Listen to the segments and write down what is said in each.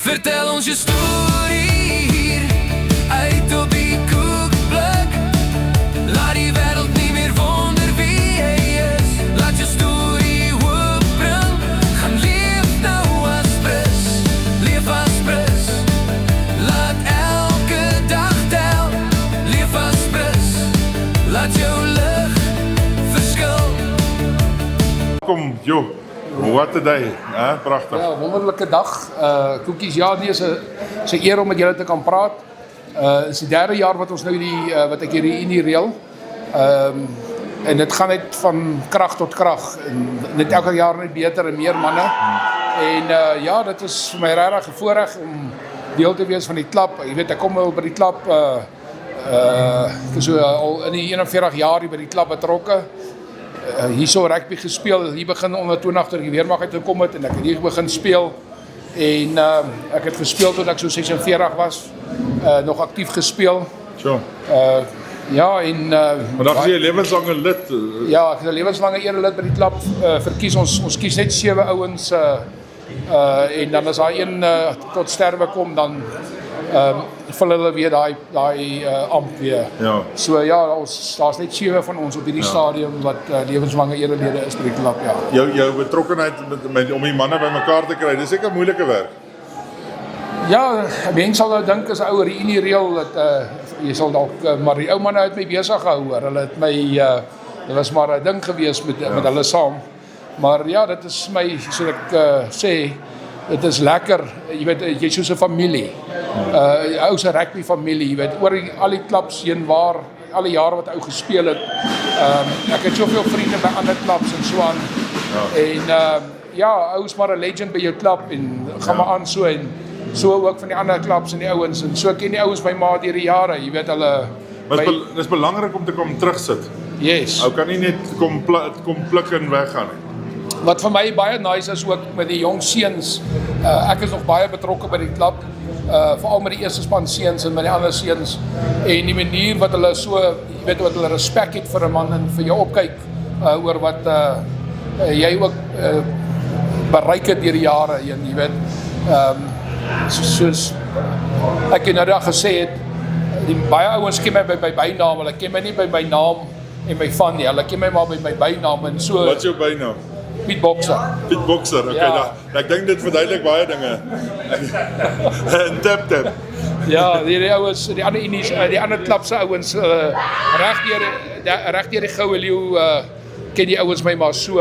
Vertel ons je story hier, uit op die koekblik. Laat die wereld niet meer wonder wie jij is. Laat je story opbring, gaan leef nou als pris. Leef als pris, laat elke dag tel. Leef als pris, laat jou licht verskil. Kom, joh. What a day, hè? Prachtig. Ja, wonderlijke dag. Koekies, ja, nee, is 'n eer om met julle te kan praat. Het is die derde jaar wat ons nou wat ek hierdie Unie reël. En dit gaan net van krag tot krag. En net elke jaar net beter en meer manne. En ja, dit is vir my regtig 'n voorreg om deel te wees van die klub. Jy weet, ek kom al by die klub ek is so al in die 41 jaar hier by die klub betrokke. Hier so rugby gespeel, hier begin onder 20 toe die weermag uitgekom het en ek het hier begin speel en ek het gespeel tot ek so 46 was, nog aktief gespeel. Sure. Ja en Maar dan is jy 'n lewenslange lid. ja, ek is 'n lewenslange erelid by die klub verkies ons kies net 7 ouens en dan as daai een tot sterwe kom dan vul hulle weer daai amp weer. Ja. So ja, daar's net 7 van ons op hierdie stadium wat lewenslange erelede is by die klub, ja. Jou betrokkenheid om die manne bymekaar te kry, dis seker moeilike werk. Ja, mense sal nou dink as 'n ou Unie reël dat jy sal dalk maar die ou manne het my besig gehou hoor. Hulle het my dit was maar 'n ding gewees met hulle saam. Maar ja, dit is my soos ek sê, dit is lekker. Jy weet, jy's soos 'n familie. Ou se rugby familie, jy weet, oor al die klubs heen waar al die jare wat ou gespeel het. Ek het soveel vriende by ander klubs en so aan. Ja. En ja, ou is maar 'n legend by jou klub en gaan maar aan so en so ook van die ander klubs en die ouens en so ken die ouens my ma deur die jare, jy weet hulle. Dis belangrik om te kom terugsit. Yes. Ou kan nie net kom pluk en weggaan nie. Wat vir my baie nice is ook met die jong seuns. Ek is nog baie betrokke by die klub. Veral met die eerste span seuns en met die ander seuns en die manier wat hulle so, jy weet wat hulle respek het vir 'n man en vir jou opkyk oor wat jy ook bereik het deur die jare heen, jy weet. Soos ek nou dag gesê het, die baie ouens ken my by my bynaam, hulle ken my nie by my naam en my van nie, hulle ken my maar by my bynaam en so. Wat is jou bynaam? Piet Boxer. Piet Boxer, okay, Ja. Ek dink dit verduidelik baie dinge. En tap. Ja, die ouens, die ander Unies, die ander klub se ouens reg deur die Goue Leeu ken die ouens my maar so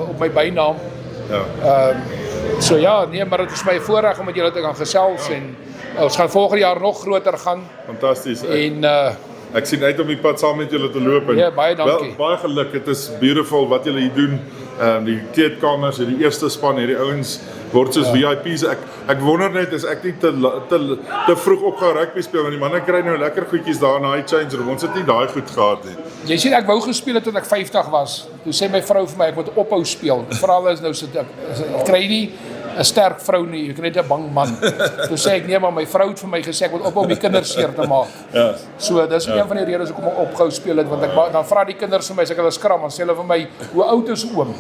op my bynaam. Ja. So ja, nee, maar dit is my voorreg om met julle te kan gesels en ons gaan volgende jaar nog groter gaan Fantasties. en Ek sien uit om die pad saam met julle te loop en Ja, baie dankie. Baie geluk. Dit is beautiful wat julle hier doen. Die kleedkamers, die eerste span, hierdie ouens word soos VIP's. Ek wonder net as ek nie te vroeg opgehou rugby speel want die manne kry nou lekker goedjies daar in daai change room. Ons het nie daai goed gehad nie. jy sien ek wou gespeel het tot ek 50 was. Toe sê my vrou vir my ek moet ophou speel. Veral is nou sit ek kry nie 'n sterk vrou nie, ek kry net 'n bang man. Toe sê ek nee, maar my vrou het vir my gesê ek moet ophou om die kinders seer te maak. Ja. So dis een van die redes hoekom ek opgehou speel het want dan vra die kinders vir my as ek hulle skram dan sê hulle vir my hoe oud is oom?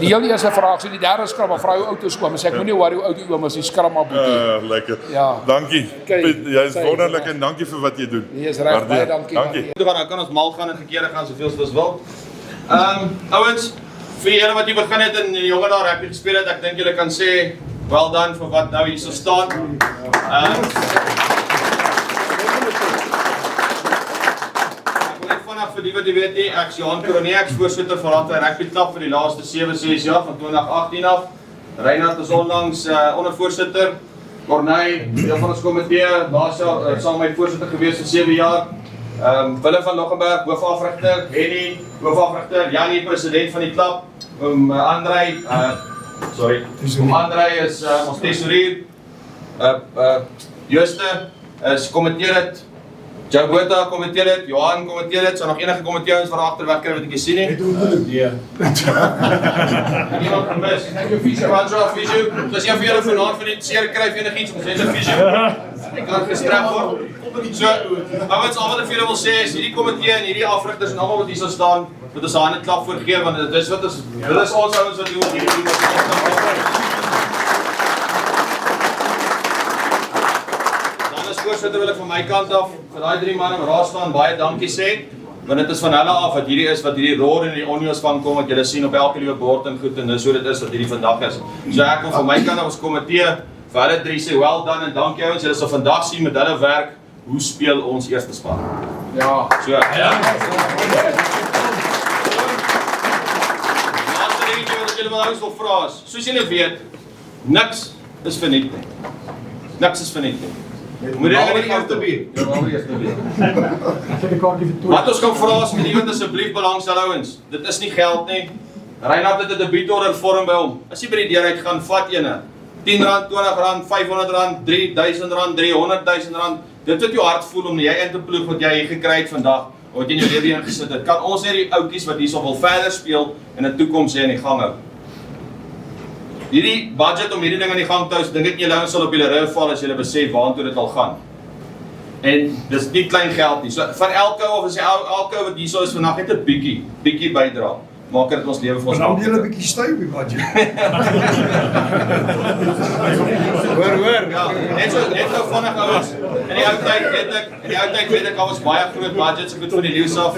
Die heel eerste vraag sê die derde skram maar vra hoe oud is oom? Sê ek moenie worry hoe oud die oom is, die skram maar boetie. Lekker. Ja. Dankie. Okay. Piet, jy is Okay, wonderlik okay. en dankie vir wat jy doen. Nee, is reg, Waardeer. baie dankie. Dankie. Dan kan ons mal gaan en verkeerde gaan soveel as ons wil. Ouens, vir julle wat hier begin het en die jonge daar rugby gespeel het, ek dink julle kan sê well done vir wat nou hier so staan. Ek wil net vanaf vir die wat jy weet nie, ek is Johan Coronet, ek is voorsitter van Randwyk Rugby Klub vir die laaste 7-6 jaar van 2018 af. Reinhard is onlangs ondervoorsitter. Corneille, deel van ons komitee, laas jaar saam met my voorsitter gewees vir 7 jaar. Willem van Loggenberg, hoofafrigter, Henny, hoofafrigter, Jannie, president van die klub, Andrei, Andrei is ons tesourier, Jooste is kommenteer dit, Joe Botha kommenteer dit, Johan kommenteer dit, so nog enige kommenteerders van agterweg kry wat ek nie sien nie. Iemand gemis. Francois Fischer, dis een vir julle vanaand van die seer kry of enigiets, ons het 'n Fischer. Ek kan gestraf word. So, ouens, al wat ek vir julle wil sê is hierdie komitee en hierdie afrigters en almal wat hier sal staan, moet ons hande klap voor gee want dit is wat ons, dit is ons ouens wat doen hierdie. voorsitter wil ek van my kant af vir daai 3 manne wat daar staan baie dankie sê. Want dit is van hulle af wat hierdie is wat hierdie roer en die onions van kom wat julle sien op elke liewe bord en goed en dis hoe dit is wat hierdie vandag is. So ek wil van my kant af ons komitee vir hulle 3 sê well done en dankie ouens. Julle sal vandag sien met hulle werk hoe speel ons eerste span. Ja. So. Ja. Laaste dingetje wat julle wel eens wil vra is, soos julle weet, niks is verniet nie. Niks is verniet nie. Moet jy nie gaan te bier. Ja, maar eers te bier. Wat ons kan vra is met iemand asseblief belangstel ouens. Dit is nie geld nie. Reinhard het 'n debuutorder vorm by hom. As jy by die deur uit gaan, vat ene. R10, R20, R500, R3000, R300,000. Dit wat jou hart voel om jy in te ploeg wat jy gekry het vandag, wat jy in jou lewe ingesit het. Kan ons net die oudjies wat hierso wil verder speel en 'n toekoms hê in die gang hou. Hierdie budget om hierdie ding aan die gang te hou, dink ek julle ouens sal op julle rug val as julle besef waartoe dit al gaan. En dis nie klein geld nie. So van elke ou of as jy elke ou wat hierso is vandag net 'n bietjie bydra. Maak dit ons lewe vir ons Dan moet jy 'n bietjie styf op die budget. Hoor. Ja, net so vinnig ouens. In die ou tyd weet ek al was baie groot budgets ek het van die leeu's af.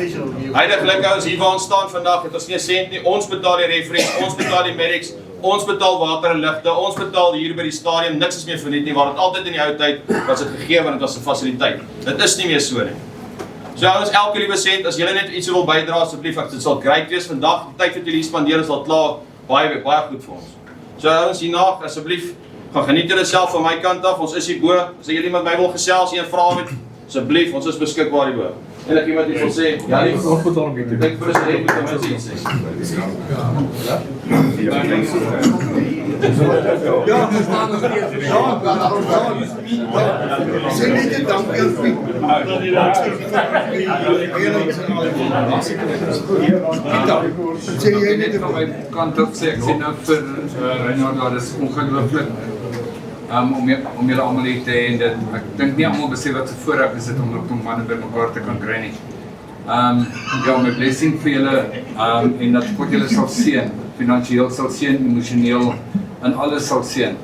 Heidiglik ouens hier waar ons staan vandag het ons nie 'n sent nie. Ons betaal die referees, ons betaal die medics, ons betaal water en ligte, ons betaal hier by die stadion, niks is meer verniet nie. Waar dit altyd in die ou tyd was dit gegee want dit was 'n fasiliteit. Dit is nie meer so nie. So ouens, elke liewe sent, as julle net iets wil bydra asseblief, dit sal great wees vandag. Die tyd wat julle hier spandeer is al klaar baie goed vir ons. So ouens, hierna asseblief gaan geniet julle self van my kant af. Ons is hier bo. As julle iemand my wil gesels, een vraag het, asseblief, ons is beskikbaar hier bo. En ek iemand iets wil sê, ja, nie hospitaal om te dink president moet ten minste iets sê. Sê net dankie aan Piet. Sê jy net van my kant op sê ek sê nou vir Reinhard dat is ongelooflik om julle almal hier te hê en dit ek dink nie almal besef wat se voorreg is dit om manne by mekaar te kan kry nie. Ja, my blessing vir julle en dat God julle sal seën, finansiëel sal seën, emosioneel en alles sal seën.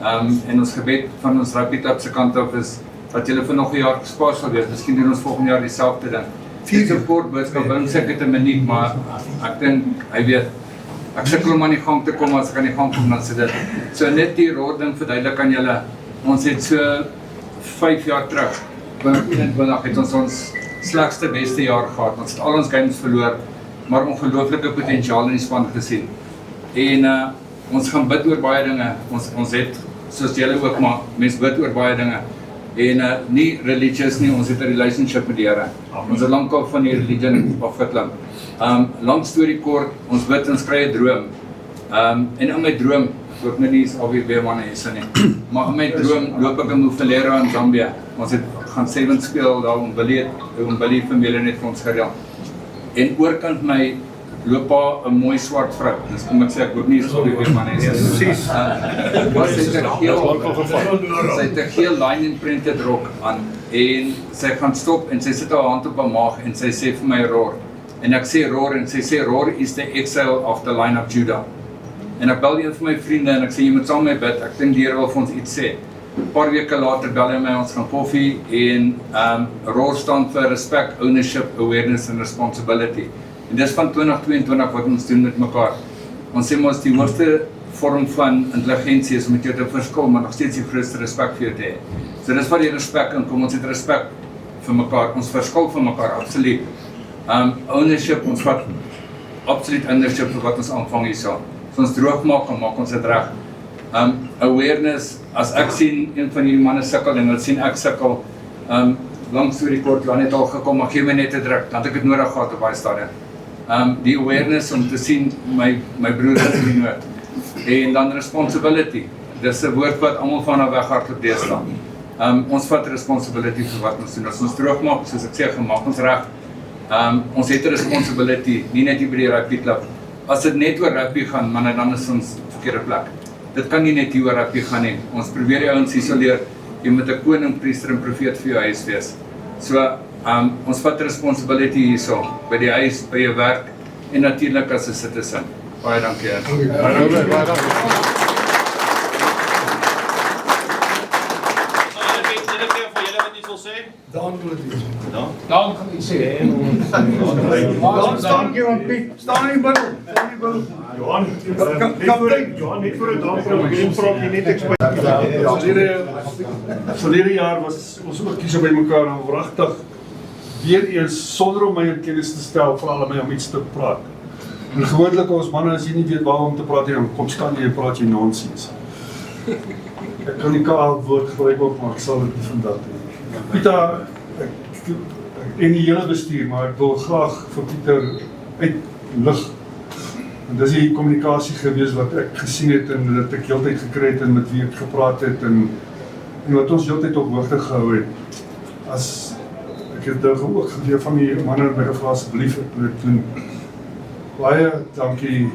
En ons gebed van ons Rugby Club se kant af is dat julle vir nog 'n jaar gespaar sal wees. Miskien doen ons volgende jaar dieselfde ding. Dit is 'n kort boodskap, want sê ek het 'n minuut, maar ek dink hy weet ek sukkel om aan die gang te kom, as ek aan die gang kom dan sê dit. So net die roding verduidelik aan julle. Ons het so 5 jaar terug, 2021 het ons slegste beste jaar gehad. Ons het al ons games verloor, maar ongelooflike potensiaal in die span gesien. En ons gaan bid oor baie dinge. Ons het, soos julle ook, maar mense bid oor baie dinge. En nie religious nie, ons het 'n relationship met die Here. Ons het lankal van die religion afgeklim. Lang storie kort, ons bid en kry 'n droom. En in my droom, ek hoop nou nie is alweer weer manne hierso nie, maar in my droom loop ek in Mufulero in Zambia. Ons het gaan 7 speel daar om Billy familie net vir ons gereël. En oorkant my loop daar 'n mooi swart vrou. Dis kom ek sê ek hoop nie is alweer weer manne hierso. Presies. Maar sy het 'n geel line and printed rok aan en sy gaan stop en sy sit haar hand op haar maag en sy sê vir my roar. En ek sê roar en sy sê roar is the exile of the line of Judah. En ek bel een van my vriende en ek sê jy moet saam met my bid. Ek dink die Here wil vir ons iets sê. 'n Paar weke later bel hy my, ons gaan koffie en roar staan vir respect, ownership, awareness and responsibility. En dis van 2022 wat ons doen met mekaar. Ons sê mos die hoogste vorm van intelligensie is om met jou te verskil, maar nog steeds die grootste respek vir jou te hê. So dis waar die respek inkom. Ons het respek vir mekaar. Ons verskil vir mekaar absoluut. Ownership, ons vat absoluut ownership vir wat ons aanvang hierso. So ons droog maak en maak ons dit reg. Awareness, as ek sien een van hierdie manne sukkel en hulle sien ek sukkel, lang storie kort, Johan het al gekom, maar gee my net 'n druk, dan het ek dit nodig gehad op baie stadium. Die awareness om te sien my broer is in die nood. En dan responsibility. Dis 'n woord wat almal van nou weghardloop deesdae. Ons vat responsibility vir wat ons doen. As ons droog maak, soos ek sê, gemaak ons reg. Ons het 'n responsibility, nie net hier by die Rugby Club. As dit net oor rugby gaan, man, dan is ons verkeerde plek. Dit kan nie net hier oor rugby gaan nie. Ons probeer die ouens isoleer. Jy moet 'n koning, priester en profeet vir jou huis wees. So, ons vat responsibility hierso, by die huis, by jou werk en natuurlik as 'n citizen. Baie dankie. sê? Dan wil dit wees. Dan. Dan gaan ek sê. Dan staan jy aan Piet. Staan in die middel. Staan in die middel. Johan, Johan, net voor het aanvang, ek vraag jy net verlede jaar was ons ook hier so by mekaar en wragtig weer eens sonder om my in kennis te stel vir hulle my om iets te praat. En gewoonlik ons manne as jy nie weet waar om te praat nie, dan kom staan jy en praat jy nonsens. Ek kan nie kaal woord gebruik ook, maar ek sal dit nie vandag doen. Pieter, en die hele bestuur, maar ek wil graag vir Pieter uitlig. En dis die kommunikasie gewees wat ek gesien het en wat ek heeltyd gekry het en met wie ek gepraat het en wat ons heeltyd op hoogte gehou het. As ek het ook geweer van die manne my gevra asseblief ek moet doen. Baie dankie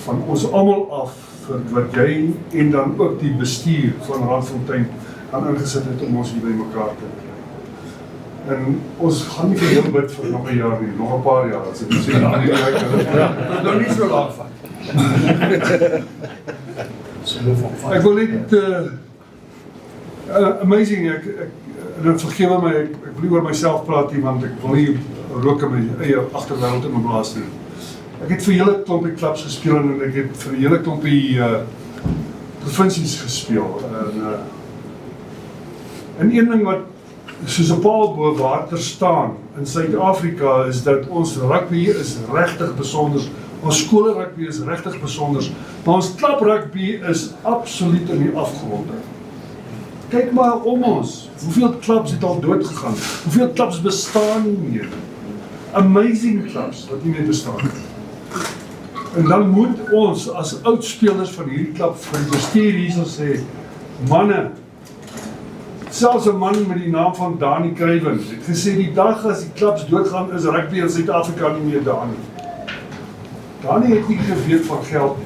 van ons almal af vir wat jy en dan ook die bestuur van Randfontein aan ingesit het om ons hier by mekaar te kry. En ons gaan nie vir heel bid vir nog 'n jaar nie, nog 'n paar jaar as ek sê dan nie ek Nou nie so laag vat. Ek wil net amazing, ek vergewe my, ek wil nie oor myself praat nie, want ek wil nie rook in my eie agterwêreld in my blaas nie. Ek het vir hele klompie klubs gespeel en ek het vir hele klompie provinsies gespeel. En een ding wat soos 'n paal bo water staan in Suid-Afrika is dat ons rugby is regtig besonder. Ons skole rugby is regtig besonder, maar ons klub rugby is absoluut in die afgrond. Kyk maar om ons, hoeveel klubs het al dood gegaan? Hoeveel klubs bestaan nie meer? Amazing klubs wat nie meer bestaan. En dan moet ons as oudspelers van hierdie klub van die bestuur hierso sê, manne, selfs 'n man met die naam van Dani Kruiven het gesê die dag as die klubs doodgaan is rugby in Suid-Afrika nie meer daar nie. Dani het nie geweet van geld.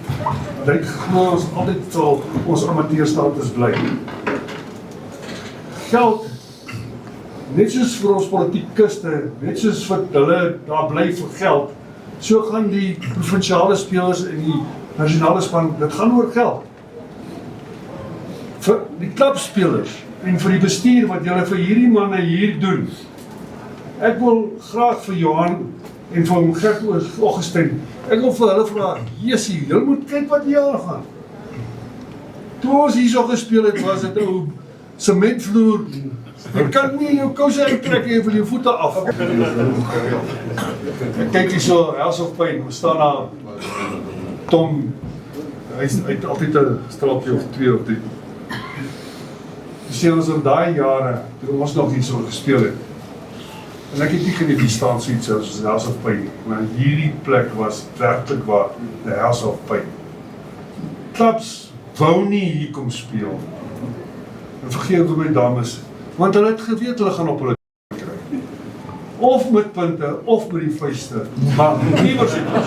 Hy het geglo ons altyd sal ons amateurstatus bly. Geld, net soos vir ons politiekuste, net soos vir hulle daar bly vir geld, so gaan die provinsiale spelers en die nasionale span, dit gaan oor geld. Vir die klubspelers en vir die bestuur wat julle vir hierdie manne hier doen. Ek wil graag vir Johan en vir Gert Augustyn, ek wil vir hulle vra, Jessie, julle moet kyk wat hier aangaan. Toe ons hierso gespeel het, was dit 'n sementvloer. Jy kan nie jou kouse uittrek en vir jou voete af. Ek kyk hier so, House of Pain, ons staan daar, Tom, hy het altyd 'n straaltjie of 2 of 3. Sê ons in daai jare, toe ons nog hier so gespeel het. En ek het nie geweet wie staan so iets soos House of Pain, maar hierdie plek was werklik waar, the House of Pain. Klubs wou nie hier kom speel. En vergeet vir my dames, want hulle het geweet hulle gaan op hulle kry. Of met punte, of met die vuiste, maar iewers het ons.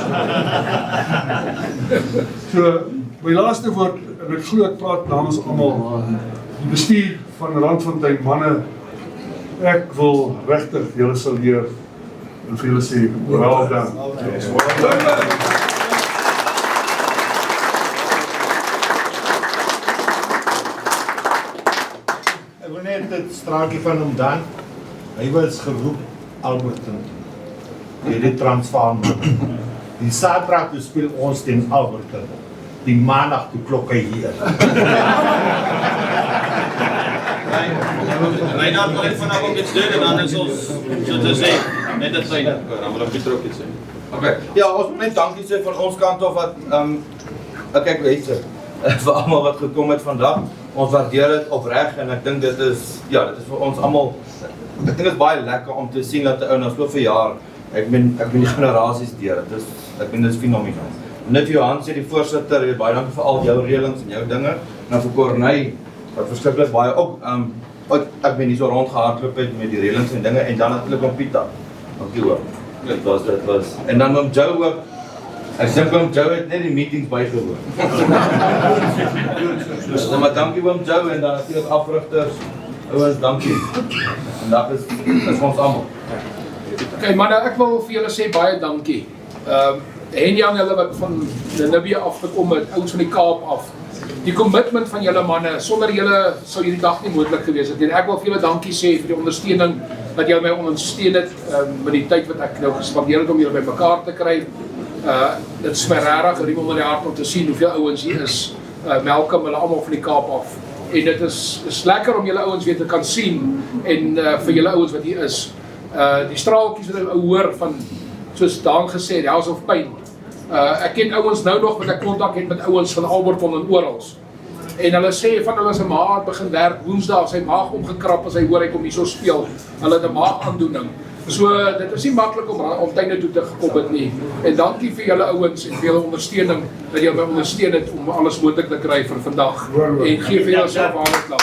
So, my laaste woord, en ek glo ek praat namens almal, die bestuur van Randfontein manne, ek wil regtig julle sal leer en vir julle sê, well done. Ek wil net het straatjie van hom dan, hy was geroep Alberton, die Transvaal man. Die Saterdag toe speel ons teen Alberton, die maandag toe klok hy hier. Reinhard wil net vanaf ook iets doen en dan is ons, so te sê, net het syne, dan wil ek Pieter ook iets sê. Okay. Ja, ons moet net dankie sê van ons kant af wat, kyk mense, vir almal wat gekom het vandag. Ons waardeer dit opreg en ek dink dit is vir ons almal, ek dink dit is baie lekker om te sien dat 'n ou na so 'n jaar, ek ben die generasies deur, ek ben dit is fenomenaal. Net Johan sê die voorsitter, baie dankie vir al jou reëlings en jou dinge, en vir Corneille, wat verskriklik baie ook, ek ben nie so rondgehardloop het met die reëlings en dinge, en dan natuurlik om Pieter. Dankie hoor. Dit was. En dan om Joe ook, ek dink om Joe het net die meetings bygewoon. So maar dankie om Joe en dan natuurlik afrigters, ouens, dankie. En dat is vir ons almal. Okay, manne, ek wil vir julle sê baie dankie. En Jan, julle wat van Namibia afgekom het, ouens van die Kaap af. die commitment van julle manne, sonder julle sou hierdie dag nie moontlik gewees het. En ek wil vir julle dankie sê vir die ondersteuning wat julle my ondersteun het met die tyd wat ek nou gespandeer het om julle by mekaar te kry. Dit is my regtig riem onder die hart om te sien hoeveel ouens hier is. Malcolm, hulle almal van die Kaap af. En dit is lekker om julle ouens weer te kan sien en vir julle ouens wat hier is. Die straaltjies wat ek hoor van, soos Daan gesê, die House of Pain. Ek ken ouens nou nog wat ek kontak het met ouens van Alberton en orals. En hulle sê van hulle se maag begin werk Woensdag, sy maag omgekrap as hy hoor hy kom hier so speel. Hulle het 'n maagaandoening. So dit is nie maklik om tuine toe te gekom het nie. En dankie vir julle ouens en vir julle ondersteuning dat julle my ondersteun het om alles moontlik te kry vir vandag. En gee vir jouself 'n handklap.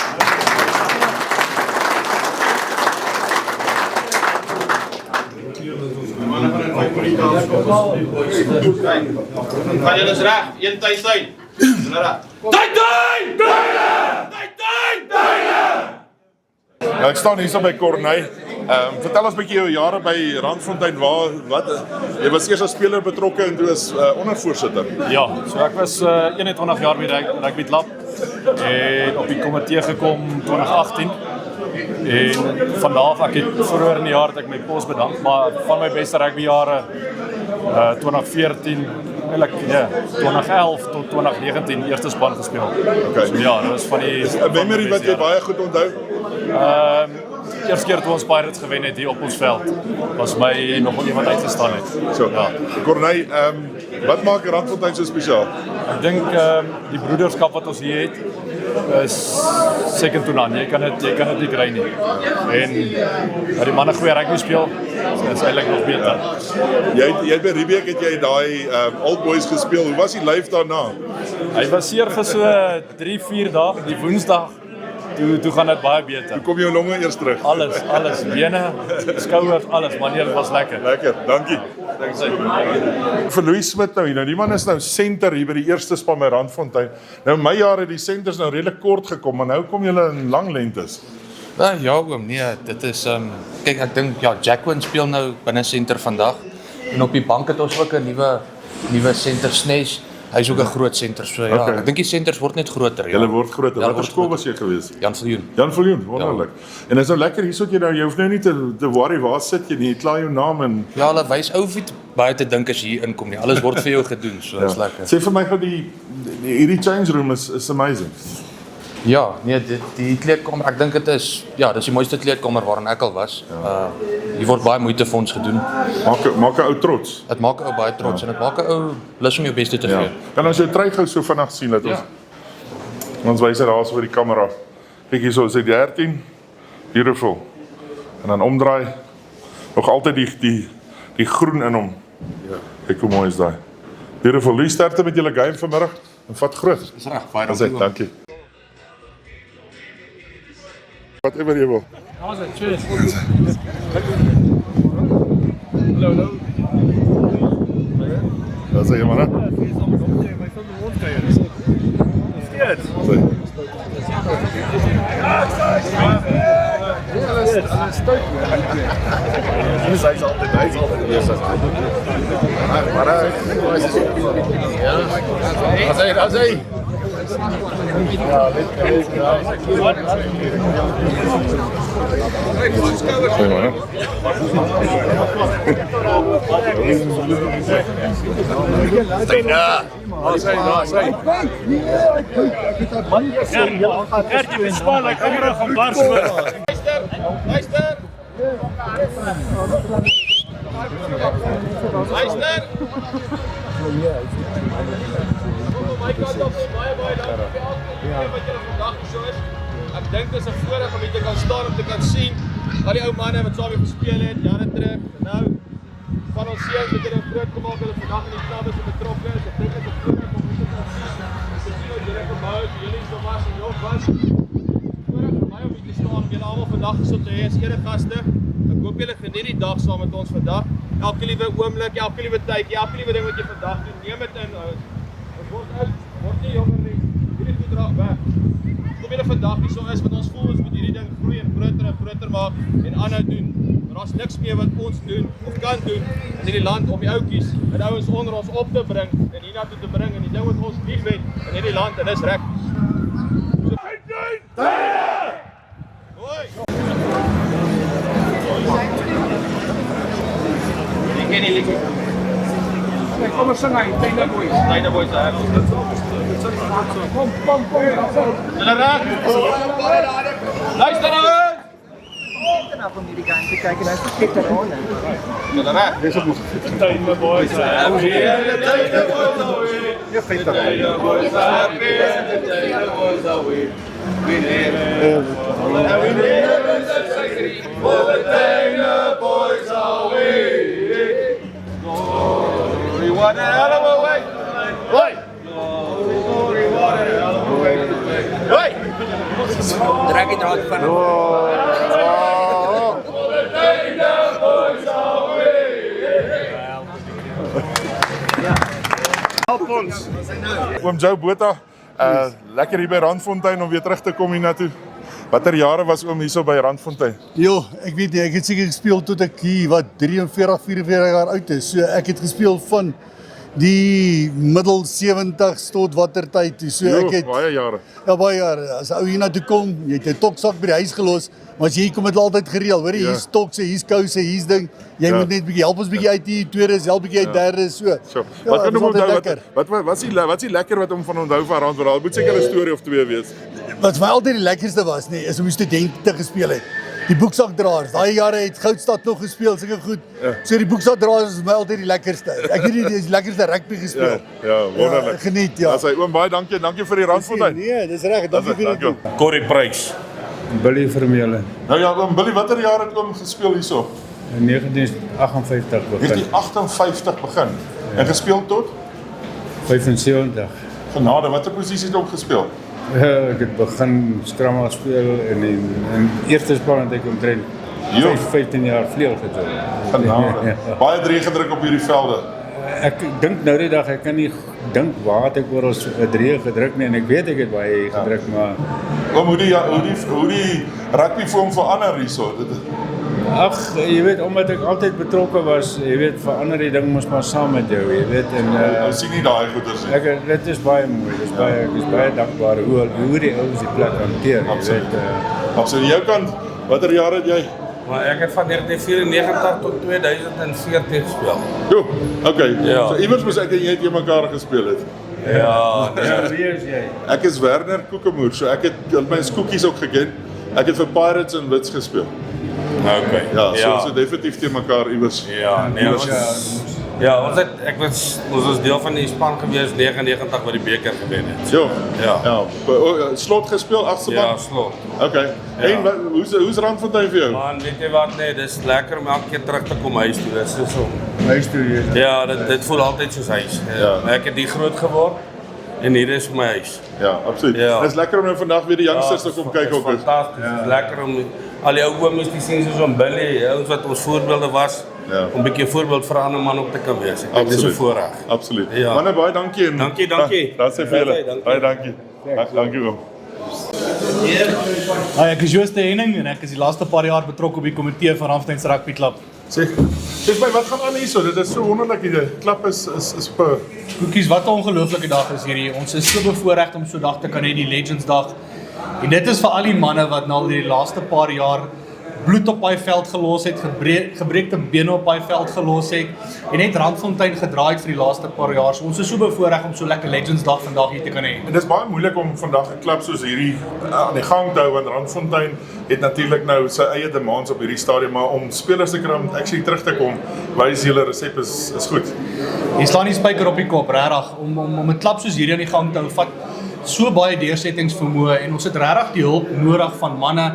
Gaan julle is reg, een tuin. Ek staan hier so by Corneille. Vertel ons 'n bietjie jou jare by Randfontein. Jy was eers as speler betrokke en toe as ondervoorsitter. Ja, so ek was 21 jaar by Rugby Club en op die komitee gekom 2018. En vandaag ek het vroeër in die jaar het ek my pos bedank, maar van my beste rugbyjare 2014 eintlik 2011 tot 2019 eerste span gespeel. Okay. So ja, dit was van die 'n memory wat jy baie goed onthou. Eerste keer toe ons Pirates gewen het hier op ons veld, was my nogal iemand uitgestaan het. So, ja. Corneille, wat maak Randfontein so spesiaal? Ek dink die broederskap wat ons hier het is second to none. Jy kan dit nie kry nie. En dat die manne goeie rugby speel, is eintlik nog beter. Jy by Riebeek het jy daai Old Boys gespeel. Hoe was die lyf daarna? Hy was seer vir so 3-4 dae, die Woensdag. Toe gaan dit baie beter. Toe kom jou longe eers terug. Alles, bene, skouers, alles, maar nee, dit was lekker. Lekker, dankie. Vir Louis Smit nou, die man is nou senter hier by die eerste span by Randfontein. Nou my jare die senters nou redelik kort gekom, maar nou kom julle in lang lentes. Ja oom, nee, dit is kyk ek dink Jacqueline speel nou binne senter vandag en op die bank het ons ook 'n nuwe senter Snes. Hy is ook 'n groot senter, so ja. Okay. Ek dink die senters word net groter. Julle word groter. Watter skool was jy gewees? Jan Viljoen. Jan Viljoen, wonderlik. Ja. En is nou lekker hierso jy hoef nou nie te worry waar sit jy nie, jy klaar jou naam en ja, hulle wys ou wie baie te dink as jy hier inkom nie. Alles word vir jou gedoen, so dit is lekker. Sê vir my gou hierdie change room is amazing. Ja, nee, die kleedkamer, ek dink dit is dis die mooiste kleedkamer waarin ek al was. Hier word baie moeite vir ons gedoen. Maak 'n ou trots. Dit maak 'n ou baie trots en dit maak 'n ou lus om jou beste te gee. Kan ons jou trui gou so vinnig sien dat ons wys dit daar so vir die kamera. Kyk hierso, is dit 13. Beautiful. En dan omdraai. Nog altyd die groen in hom. Ja. Kyk hoe mooi is daai. Beautiful. Louis, sterkte met julle game vanmiddag. En vat groot. Dis reg, baie dankie. Whatever jy wil. Cheers. Hallo. Wat sê jy man? Ek dink dit is 'n voorreg om hier te kan staan om te kan sien al die ou manne wat saam gespeel het jare terug. Nou van ons seuns het hulle groot gemaak, hulle vandag in die klub is betrokke. Ek dink dit is 'n voorreg om hier te kan sien. Te sien hoe julle gebou het, julle so was en jong was. Voorreg vir my om hier te staan om julle almal vandag gesit te hê as eregaste. Ek hoop julle geniet die dag saam met ons vandag. Elke liewe oomblik, elke liewe tydjie, elke liewe ding wat jy vandag doen, neem dit in. Ons word oud, word nie jonger nie. Hierdie goed draag weg. Kom jy huidige dag hier so is wat ons voel ons moet hierdie ding groei en groter maak en aanhou doen. Maar daar's niks meer wat ons doen of kan doen in hierdie land om die ouetjies en ouens onder ons op te bring en hiernatoe te bring en die ding wat ons liefhet in hierdie land en dis rugby. Ek ken nie liedjie. Kom ons sing hy, Tyne Boys. Tyne Boys, Kom. Hulle reg. Luister nou. Van hierdie kant te kyk en hy's verkeerd daaraan. Hulle reg. Dis op ons Tyne Boys. Ja, feit dat. What a hell of a way! Hoi! Hoi! Trek dit uit van. Help ons. Oom Joe Botha, lekker hier by Randfontein om weer terug te kom hiernatoe. Watter jare was oom hierso by Randfontein? Jo, ek weet nie, ek het seker gespeel tot ek hier wat 43, 44 jaar oud is. So ek het gespeel van die middel 70s tot watter tyd. So ek het baie jare. Ja, baie jare. As ou hiernatoe kom, jy het 'n toksak by die huis gelos, maar as jy hier kom het altyd gereël, hoor jy, hier's tokse, hier's kouse, hier's ding. Jy moet net bietjie help ons bietjie uit hier, tweede is help bietjie uit derde so. So, wat kan hom onthou wat is die lekker wat hom van onthou van Randfontein? Daar moet seker 'n storie of twee wees. Wat vir my altyd die lekkerste was, nee, is om die studente gespeel het. Die boeksakdraers, daai jare het Goudstad nog gespeel, seker goed. Ja. So die boeksakdraers is vir my altyd die lekkerste. Ek het die lekkerste rugby gespeel. Ja, wonderlik. Geniet, ja. As hy oom baie dankie vir die Randfontein. Nee, dis reg, dankie vir dit. Corrie Prys. Billy Vermeulen. Nou ja, oom Billy, watter jaar het oom gespeel hierso? In 1958 begin. 1958 begin. En gespeel tot 75. Genade, watter posisie het hom gespeel? Ek het begin skramma speel in eerste span het ek omtrent 15 jaar vleuel gedoen. Genade. Baie drie gedruk op hierdie velde. Ek dink nou die dag, ek kan nie dink waar het ek oral 'n drie gedruk nie en ek weet ek het baie gedruk, maar Oom, hoe die rugby vorm verander hierso? ag, jy weet, omdat ek altyd betrokke was, jy weet, verander die ding mos maar saam met jou, jy weet, en Nou sien nie daai goeders nie. dit is baie mooi, ek is baie dankbaar hoe die ouens die plek hanteer, jy weet. Absoluut. Jou kant, watter jaar het jy? Maar ek het van 1994 tot 2014 gespeel. Jo, okay. Ja. So iewers moes ek en jy teen mekaar gespeel het. Ja, Wie is jy? Ek is Werner Koekemoer, so ek het my skoekies ook geken. Ek het vir Pirates en Wits gespeel. Okay. Ja, so ons het definitief teen mekaar iewers. Ja, nee, ek was deel van die span gewees 99 wat die beker gewen het. Jo. Ja. Slot gespeel, agste Ja, man. slot. Okay. Ja. En hoe's Randfontein vir jou? Man, weet jy wat, nee, dis lekker om elke keer terug te kom huis toe. Dit is so. Huis toe hier. Ja, dit voel altyd soos huis. Ja. Maar ek het hier groot geword en hier is my huis. Ja, absoluut. Ja. Dit is lekker om nou vandag weer die youngsters te kom kyk ook. Fantasties. Dit is lekker om al die ou oomies te sien soos om Billy, ouens wat ons voorbeelde was. Ja. Om 'n bietjie 'n voorbeeld vir ander man ook te kan wees. Ek dink dis 'n voorreg. Absoluut. Ja. Manne, baie dankie en Dankie. Dat sê vir julle. Dankie. Baie dankie. Dankie oom. Hi, ek is Jooste Henning en ek is die laaste paar jaar betrokke op die komitee van Randfontein se Rugby Klub. Sê my, wat gaan aan hierso? Dit is so wonderlik hier. Die klub is per. Koekies, wat 'n ongelooflike dag is hierdie. Ons is so bevoorreg om so 'n dag te kan hê, die Legends Dag. En dit is vir al die manne wat nou al die laaste paar jaar bloed op daai veld gelos het, gebreekte bene op daai veld gelos het en net Randfontein gedraai het vir die laaste paar jaar. So ons is so bevoorreg om so lekker Legends Dag vandag hier te kan hê. En dis baie moeilik om vandag 'n klub soos hierdie aan die gang te hou want Randfontein het natuurlik nou sy eie demands op hierdie stadium, maar om spelers te kry om actually terug te kom, wys julle resep is goed. Jy slaan die spyker op die kop, regtig, om 'n klub soos hierdie aan die gang te hou, vat so baie deursettingsvermoë en ons het regtig die hulp nodig van manne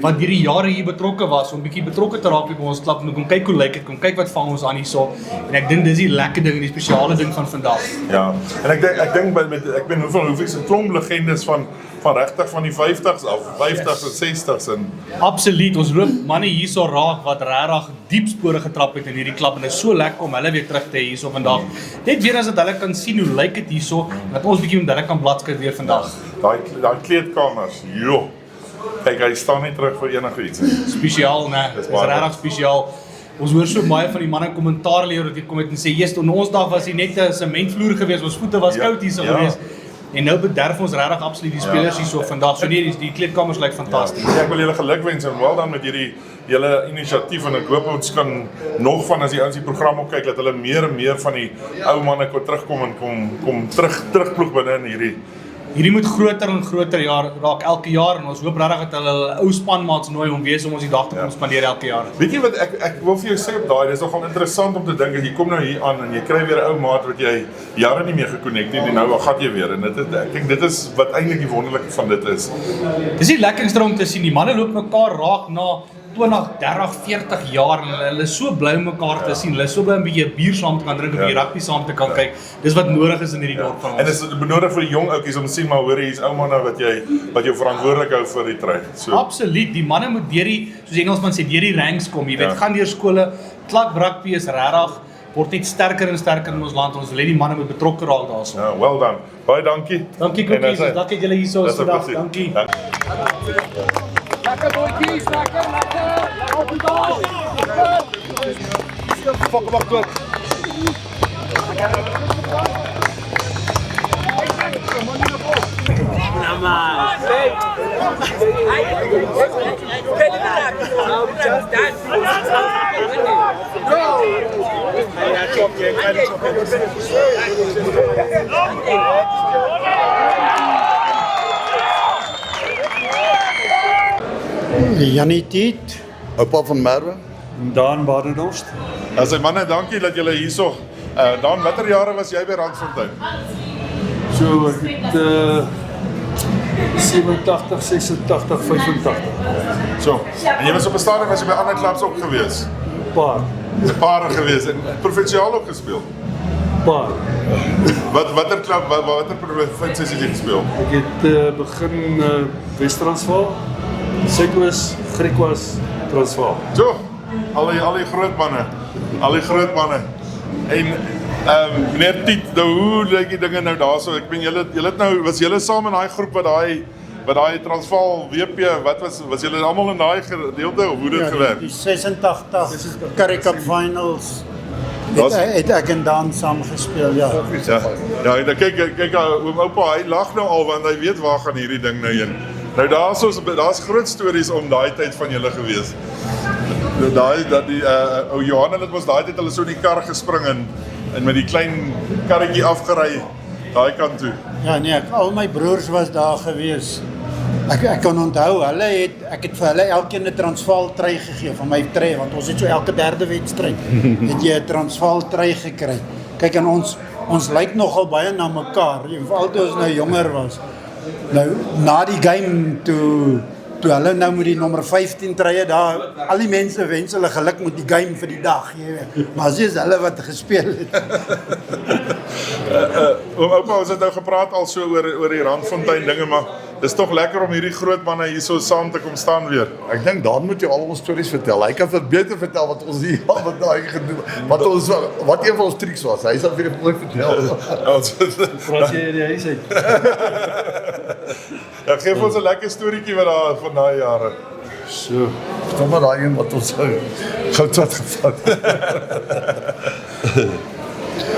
wat hierdie jare hier betrokke was, om bietjie betrokke te raak by ons klub, en kom kyk hoe lyk dit, kom kyk wat vang ons aan hierso, en ek dink dis die lekker ding, die spesiale ding van vandag. Ja, en ek dink ek ben hoeveel se klomp legendes van regtig van die 50s af, 50s en 60s en Absoluut, ons loop manne hierso raak wat regtig diep spore getrap het in hierdie klub, en dit is so lekker om hulle weer terug te hê hierso vandag. Net weer as dat hulle kan sien hoe lyk dit hierso, dat ons bietjie met hulle kan bladskryf weer vandag. Daai kleedkamers, joh. Kyk, hy staan nie terug vir enigiets nie. Spesiaal, né? Dis regtig spesiaal. Ons hoor so baie van die manne kommentaar lewer wat hier kom het en sê, "Jesus, in ons dag was hier net 'n sementvloer gewees, ons voete was koud hierso gewees." En nou bederf ons regtig absoluut die spelers hierso vandag. So nee, die kleedkamers lyk fantasties. Ja, ek wil julle gelukwens en wel dan met hierdie hele inisiatief, en ek hoop ons kan nog van as die ouens die program op kyk, dat hulle meer en meer van die ou manne kon terugkom en kom terugploeg binne in Hierdie moet groter en groter raak elke jaar, en ons hoop regtig dat hulle ou spanmaats nooi om weer om ons die dag te kom spandeer elke jaar. Weet jy wat ek wil vir jou sê op daai, dis nogal interessant om te dink, jy kom nou hier aan en jy kry weer 'n ou maat wat jy jare nie meer gekonnekt het en nou gaan jy weer, en ek dink dit is wat eintlik die wonderlike van dit is. Dis die lekkerste om te sien, die manne loop mekaar raak na 20, 30, 40 jaar, en hulle is so bly om mekaar te sien, hulle is so bly om 'n bietjie bier saam te kan drink, 'n bietjie rugby saam te kan kyk. Dis wat nodig is in hierdie dorp van ons. En dis benodig vir die jong ouetjies om te sien, maar hoor hier's ou manne wat jou verantwoordelik hou vir die trek. Absoluut, die manne moet deur die, soos Engelsman sê, deur die ranks kom. Jy weet, gaan deur skole, klub rugby is regtig word net sterker en sterker in ons land. Ons wil hê die manne moet betrokke raak daarso. Ja, well done. Baie dankie. Dankie Koekies, dankie julle hierso vandag. Dankie. Lekker boetjies, lekker. Op die bal. Fuck, wacht, wacht. Jannie Tiet, oupa van Merwe, Daan Badenhorst. Sy manne, dankie dat julle hierso. Daan, watter jare was jy by Randfontein? So ek het 87, 86, 85. So, en jy was op 'n stadium was jy by ander klubs ook gewees? Paar gewees en provinsiaal ook gespeel? Paar. Watter klub, watter provinsies het jy gespeel? Ek het begin Wes-Transvaal, Suidoos, Griekwas, Transvaal. So, al die groot manne. Al die groot manne. En meneer Tiet, nou hoe lyk die dinge nou daarso? Ek ben julle het nou was julle saam in daai groep wat daai Transvaal WP, wat was julle almal in daai gedeelte of hoe dit gewerk? Die 86 Currie Cup Finals het ek en Daan saam gespeel, ja. Ja, dan kyk oom oupa, hy lag nou al want hy weet waar gaan hierdie ding nou heen. Nou daar's groot stories om daai tyd van julle gewees. Dat die ou Johan het mos daai tyd hulle so in die kar gespring en met die klein karretjie afgery daai kant toe. Ja nee, al my broers was daar gewees. Ek kan onthou, ek het vir hulle elkeen 'n Transvaal trui gegee van my trui, want ons het so elke derde wedstryd het jy 'n Transvaal trui gekry. Kyk, en ons lyk nogal baie na mekaar, veral toe ons nou jonger was. Nou na die game toe hulle nou met die nommer 15 trui daar, al die mense wens hulle geluk met die game vir die dag, jy weet. Maar dis hulle wat gespeel het. Oupa, ons het nou gepraat al so oor die Randfontein dinge, maar dis tog lekker om hierdie groot manne hier so saam te kom staan weer. Ek dink Dan moet jy al ons stories vertel. Hy kan vir beter vertel wat ons hier wat daai gedoen wat een van ons triks was. Hy sal vir mooi vertel. Praat jy in die huis uit? Ja, geef ons 'n lekker storieetjie wat daar van daai jare. So, kom maar daai een wat ons goud wat gevat.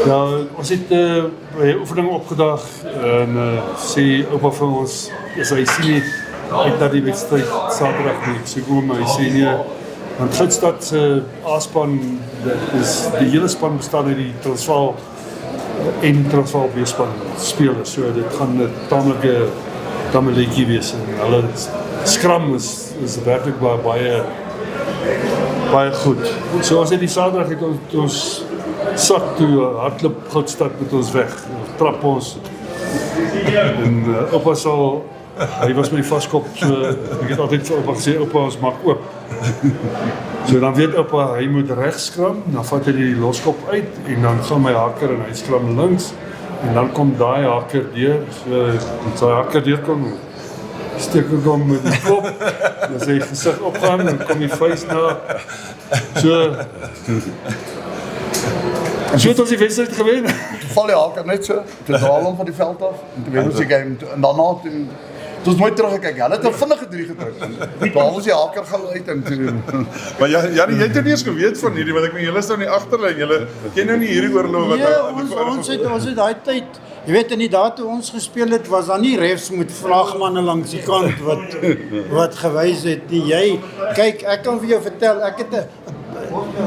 Nou, ons het by oefening opgedag en sê oupa vir ons, as hy sien nie uit dat die wedstryd Saterdag nie, so kom hy sê nie, want Goudstad se A-span, die hele span bestaan uit die Transvaal en Transvaal B-span spelers, so dit gaan 'n tamelike kamelietjie wees en hulle skram is werklik baie goed. So ons het die Saterdag het ons sak toe hardloop Goudstad met ons weg, trap ons en oupa sal Hy was met die vaskop, so ek het altyd vir oupa gesê, oupa, ons maak oop. So dan weet oupa, hy moet regs skram, dan vat hy die loskop uit, en dan gaan my haker en hy skram links, en dan kom daai haker deur, so as hy haker deurkom, steek ek hom met die kop, dan sy gesig opgaan, dan kom die vuis na, so het ons die wedstrijd gewen. Toe val die haker net so, toe haal hom van die veld af, en toe wen ons die game, en daarna toe ons nooit teruggekyk, hulle het 'n vinnige 3 gedruk. Behalwe ons die haker gaan uit en toe. Maar jy het nou nie eens geweet van hierdie, want ek meen julle is nou in die agterlyn, julle ken nou nie hierdie oorlog wat ons het daai tyd, jy weet in die dae toe ons gespeel het, was daar nie refs met vlagmanne langs die kant wat gewys het nie. Jy kyk, ek kan vir jou vertel,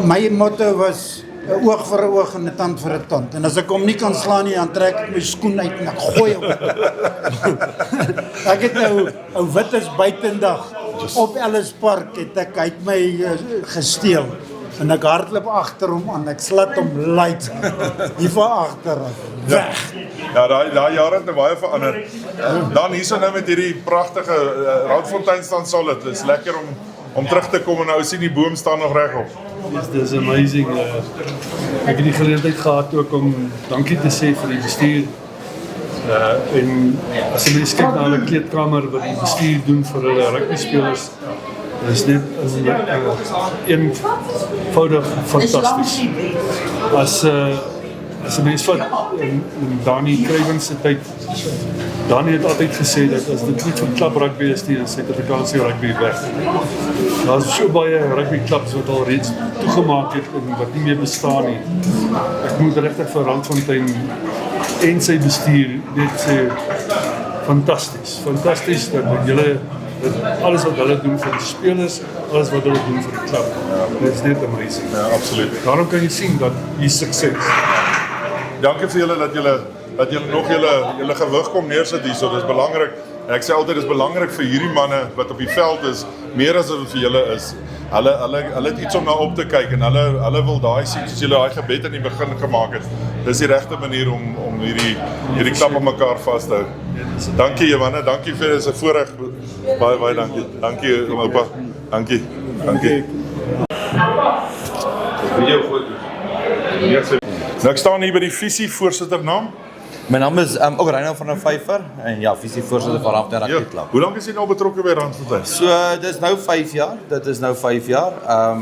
my motto was 'n oog vir 'n oog en 'n tand vir 'n tand. En as ek hom nie kan slaan nie, dan trek ek my skoen uit en ek gooi hom. Ek het nou 'n Wittes buitendag op Ellis Park hy het my gesteel. En ek hardloop agter hom aan, ek slat hom light hier van agter af. Weg. Ja, daai jare het baie verander. Dan hierso nou met hierdie pragtige Randfontein staan solid. Dit is lekker om terug te kom en nou sien die boom staan nog regop. Yes, dis amazing. Ek het die geleentheid gehad ook om dankie te sê vir die bestuur. En as jy mens kyk na hulle kleedkamer wat die bestuur doen vir hulle rugbyspelers, is net eenvoudig fantasties. As 'n mens vat in Dani Krywens se tyd, Dani het altyd gesê dat as dit nie vir klub rugby is nie, dan Suid-Afrikaanse rugby weg. Daar's so baie rugbyklubs wat al reeds toegemaak het en wat nie meer bestaan nie. Ek moet regtig vir Randfontein en sy bestuur net sê, fantasties dat julle alles wat hulle doen vir die spelers, alles wat hulle doen vir die klub. Dit is net amazing. Ja, absoluut. Daarom kan jy sien dat hier sukses. Dankie vir julle dat julle nog julle gewig kom neersit hierso. Dis belangrik. Ek sê altyd dis belangrik vir hierdie manne wat op die veld is, meer as wat vir julle is. Hulle het iets om na op te kyk en hulle wil daai sien soos julle daai gebed in die begin gemaak het. Dis die regte manier om hierdie klap op mekaar vas te hou. Dankie julle manne, dankie vir dis 'n voorreg. Baie dankie. Dankie oupa. Dankie. Video foto's. Nou ek staan hier by die visie voorsitter naam. My naam is ook Reinhard van der Vyver en ja, visie voorsitter van Randfontein Rugby Klub. Hoe lank is jy nou betrokke by Randfontein? So dis nou 5 jaar. Dit is nou 5 jaar.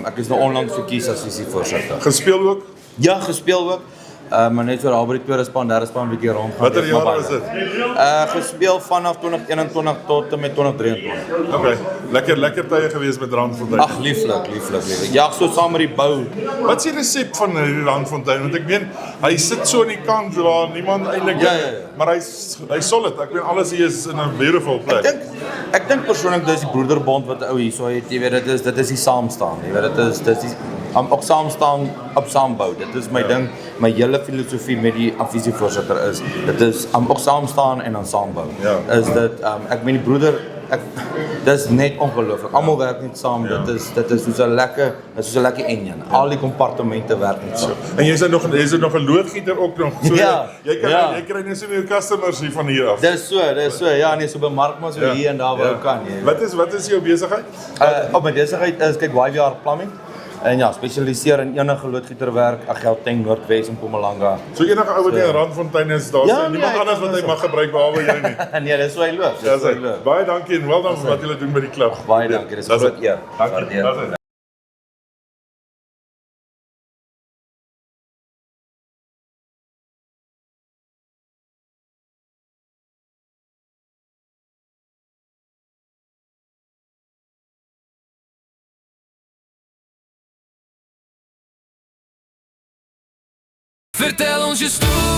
Ek is nou onlangs verkies as visie voorsitter. Gespeel ook? Ja, gespeel ook. Maar net so daar by die tweede span, derde span 'n bietjie rond. Watter jaar was dit? Gespeel vanaf 2021 tot en met 2023. Okay. Lekker tye gewees met Randfontein. Ag, lieflik. Ja, so saam met die bou. Wat is die resep van hierdie Randfontein? Want ek meen, hy sit so aan die kant waar niemand eintlik maar hy's solid. Ek meen alles hier is in 'n beautiful plek. Ek dink persoonlik dis die broederbond wat ou hierso het. Jy weet dit is die saamstaan. Jy weet dit is die ook saamstaan op saambou. Dit is my ding, my hele filosofie met die visievoorsitter is. Dit is ook saamstaan en dan saambou. Ja. Is dit ek meen die broeder dis net ongelooflik. Almal werk net saam. Ja. Dit is soos 'n lekker enjin. Al die kompartemente werk net saam. En jy's nog 'n loodgieter ook nog. So ja, jy kry net so meer customers hier van hier af. Dis so. Ja, nee, so bemark maar so hier en daar waar jy kan. Wat is jou besigheid? Op my besigheid is kyk YVR Plumbing. En ja, spesialiseer in enige loodgieterwerk, Gauteng, Noordwes en Mpumalanga. So enige ou wat in Randfontein is, daar's niemand anders wat hy mag gebruik behalwe jy nie. Nee, dis hoe hy loop. Baie dankie en wel dan vir wat julle doen by die klub. Baie dankie, dis 'n groot eer. Dankie. Vertel ons je story.